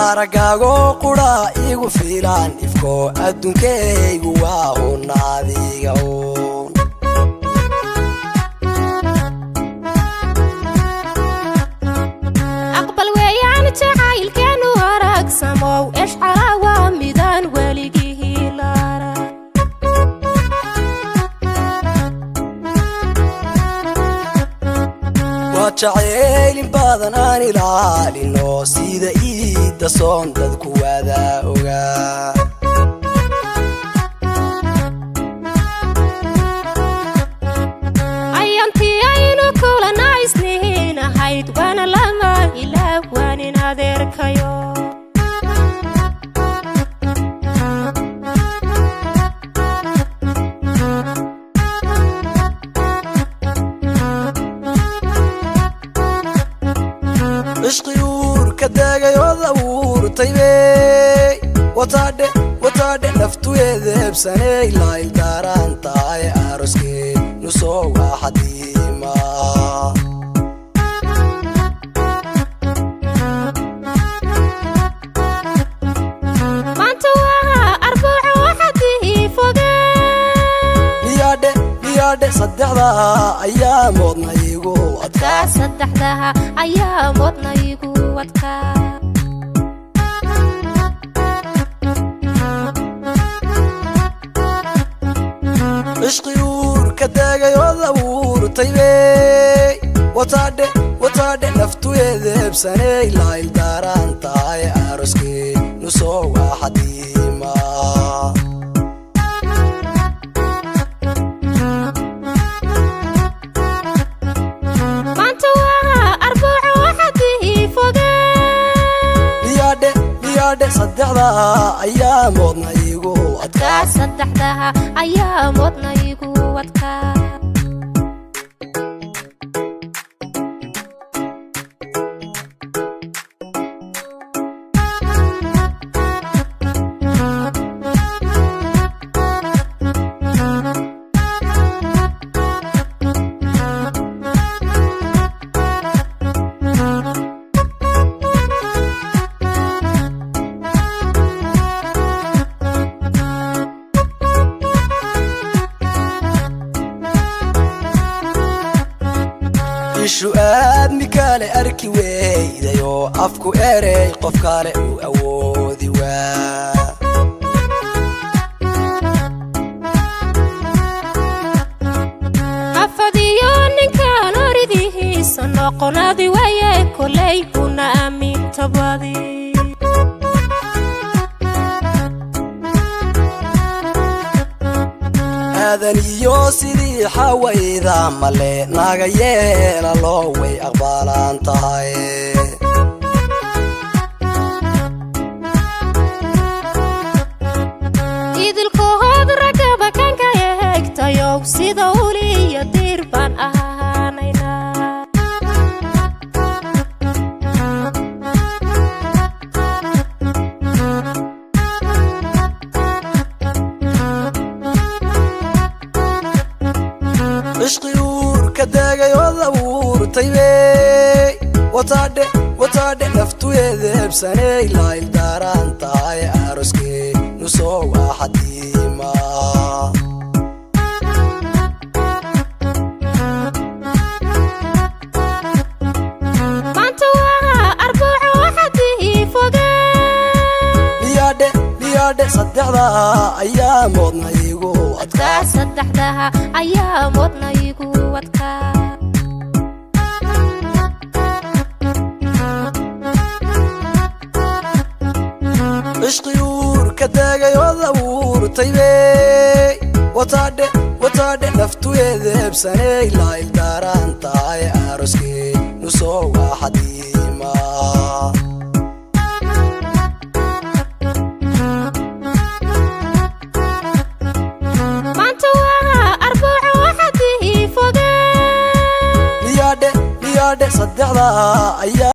aragaago qura igu fiilan ifko adduunkaygu waa naadiga aqbal weeyaan jacaylkeenu aragsamow ishcara waa midaan weligii laara وجعيل بدن أنا لالينو سيدا إيدا صون دادكو وادا أوغا أيانتي أينو كولا نايسنين هايد وانا لما إلا واني نادر كيو ishqiyuur ka daagay wadawuur taybey wataadhe naftuyeeda ebsaney laayl daaraan tahay aroskee nusoo waa xadiima maanta waa arbuuco waxadii fogee niyaadhe saddexdaa ayaa moodna igu adkaa saddexdaha ayaa moodna igu adkaa ishqiyuur ka daagay wadawuur taybey wataadhe naftuyeeda ebsaney laayl daaraan tahay aroskee nusoo waa xadiima maanta waa arbuuco waxadii fogee niyaadhe saddexdaa ayaa moodna igu adkaa saddexdaha ayaa moodna igu adkaa ishu aadmi kale arki weydayoo afku erey qof kale uu awoodi waa afadiyo ninkaan oridihiisa noqonadi waye koley kuna aaminta badi aadan iyo sidii xawayda male naga yeela loo way aqbalaan tahay idilkood ragaba kanka eegtayow sida uliyo diir baan ahaanaynaa ishqiyuur ka daagay wadawuur taybey wataadhe naftuyeeda ebsaney laayl daaraan tahay aroskee nusoo waa xadiima maanta waa arbuuco waxadii fogee niyaadhe saddexdaa ayaa moodna igu adkaa saddexdaha ayaa moodna igu adkaa ishqiyuur ka daagay wadawuur taybey wataadhe naftuyeeda ebsaney laayl daaraan tahay aroskee nusoo waa xadiima maanta waa arbuuco waxadii fogee niyaadhe saddexdaa ayaa